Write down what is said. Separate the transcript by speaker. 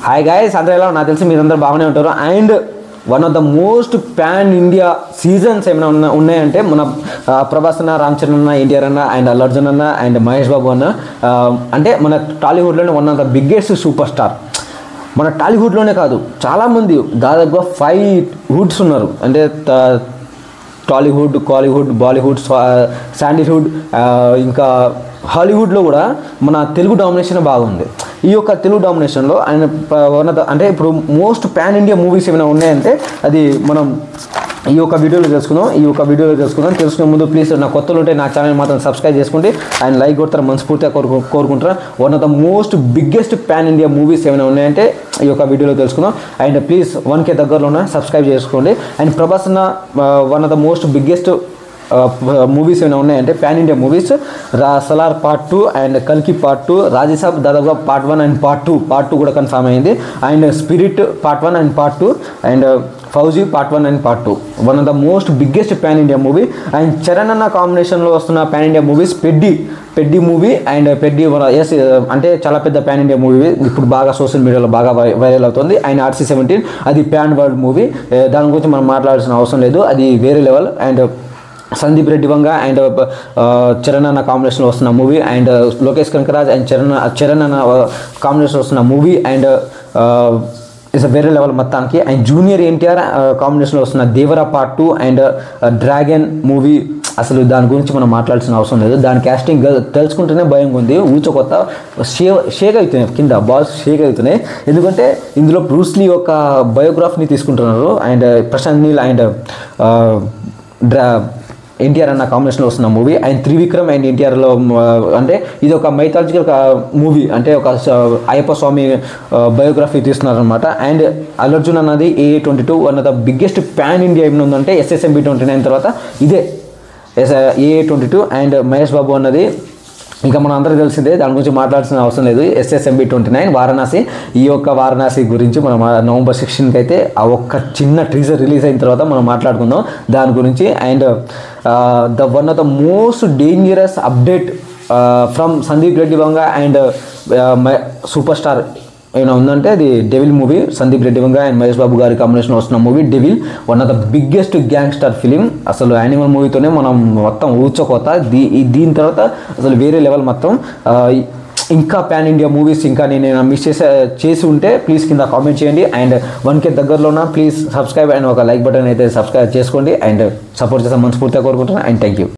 Speaker 1: Hi guys, అందరూ ఎలా నాకు తెలిసి మీరందరూ బాగానే ఉంటారు. And one of the most pan India seasons ఏమైనా ఉన్నాయంటే మన ప్రభాస్ అన్న, రామ్ చరణ్ అన్న, ఎన్టీఆర్ అన్న, అండ్ అల్లు అర్జున్ అన్న, అండ్ మహేష్ బాబు అన్న. అంటే మన టాలీవుడ్లోనే one of the biggest super star. మన టాలీవుడ్లోనే కాదు, చాలామంది దాదాపుగా 5 హుడ్స్ ఉన్నారు. అంటే టాలీవుడ్, కాలీవుడ్, బాలీవుడ్, శాండీవుడ్, ఇంకా హాలీవుడ్లో కూడా మన తెలుగు డామినేషన్ బాగుంది. ఈ యొక్క తెలుగు డామినేషన్లో ఆయన అంటే ఇప్పుడు మోస్ట్ పాన్ ఇండియా మూవీస్ ఏమైనా ఉన్నాయంటే అది మనం ఈ యొక్క వీడియోలో తెలుసుకుందాం. తెలుసుకునే ముందు ప్లీజ్ నా కొత్తలు ఉంటే నా ఛానల్ మాత్రం సబ్స్క్రైబ్ చేసుకోండి అండ్ లైక్ కొడతారు, మనస్ఫూర్తిగా కోరుకుంటారా. One of the most biggest pan India movies ఏమైనా ఉన్నాయంటే ఈ యొక్క వీడియోలో తెలుసుకుందాం. అండ్ ప్లీజ్ 1K దగ్గరలో ఉన్న సబ్స్క్రైబ్ చేసుకోండి. అండ్ ప్రభాస్ అన్న one of the most biggest movies ఏమైనా ఉన్నాయంటే pan India movies Salaar part 2 and కల్కి పార్ట్ 2, రాజీసాబ్ దాదాపుగా పార్ట్ 1 అండ్ పార్ట్ 2 కూడా కన్ఫర్మ్ అయింది. And Spirit part 1 and part 2 and Fauji part 1 and part 2. One of the most biggest pan India movie. And Charan అన్న కాంబినేషన్లో వస్తున్న pan India movies Peddi movie and Peddi అంటే చాలా పెద్ద పాన్ ఇండియా మూవీ, ఇప్పుడు బాగా సోషల్ మీడియాలో బాగా వైరల్ అవుతుంది. అండ్ RC-17 అది పాన్ వరల్డ్ మూవీ, దాని గురించి మనం మాట్లాడాల్సిన అవసరం లేదు, అది వేరే level. And Sandeep Reddy Vanga and Charan అన్న కాంబినేషన్లో వస్తున్న movie, and Lokesh Kanagaraj and Charan అన్న కాంబినేషన్లో వస్తున్న మూవీ, అండ్ ఇట్స్ వేరే లెవెల్ మొత్తానికి. అండ్ జూనియర్ ఎన్టీఆర్ కాంబినేషన్లో వస్తున్న Devara part 2 and Dragon movie, అసలు దాని గురించి మనం మాట్లాడాల్సిన అవసరం లేదు. దాని క్యాస్టింగ్ తెలుసుకుంటేనే భయంగా ఉంది. ఊచకొత్త షేక్ అవుతున్నాయి, కింద బాల్స్ షేక్ అవుతున్నాయి. ఎందుకంటే ఇందులో బ్రూస్లీ యొక్క బయోగ్రఫీని తీసుకుంటున్నారు. అండ్ ప్రశాంత్ నీల్ అండ్ ఎన్టీఆర్ అన్న కాంబినేషన్లో వస్తున్న మూవీ. అండ్ త్రివిక్రమ్ అండ్ ఎన్టీఆర్లో అంటే ఇది ఒక మైథాలజికల్ మూవీ, అంటే ఒక అయ్యప్ప స్వామి బయోగ్రఫీ తీస్తున్నారనమాట. అండ్ అల్లు అర్జున్ అన్నది AA22 one of the biggest pan India ఏమైనా ఉందంటే SSMB 29 తర్వాత ఇదే AA22. అండ్ మహేష్ బాబు అన్నది ఇంకా మన అందరికీ తెలిసిందే, దాని గురించి మాట్లాడాల్సిన అవసరం లేదు. SSMB 29 వారణాసి. ఈ యొక్క వారణాసి గురించి మనం November 16కి అయితే ఆ ఒక్క చిన్న టీజర్ రిలీజ్ అయిన తర్వాత మనం మాట్లాడుకుందాం దాని గురించి. And the one of the most dangerous update from Sandeep Reddy Vanga and super star ఏమైనా ఉందంటే అది Devil movie. Sandeep Reddy Vanga and Mahesh Babu గారి కాంబినేషన్ వస్తున్న movie Devil, one of the biggest gangster film. అసలు యానిమల్ మూవీతోనే మనం మొత్తం ఊచకోత. దీని తర్వాత అసలు వేరే లెవెల్ మొత్తం. ఇంకా పాన్ ఇండియా మూవీస్ ఇంకా నేను మిస్ చేసి ఉంటే ప్లీజ్ కింద కామెంట్ చేయండి. అండ్ 1K దగ్గరలో ఉన్న ప్లీజ్ సబ్స్క్రైబ్ అండ్ ఒక లైక్ బటన్ అయితే సబ్స్క్రైబ్ చేసుకోండి అండ్ సపోర్ట్ చేసే మనస్ఫూర్తిగా కోరుకుంటున్నాను. And thank you.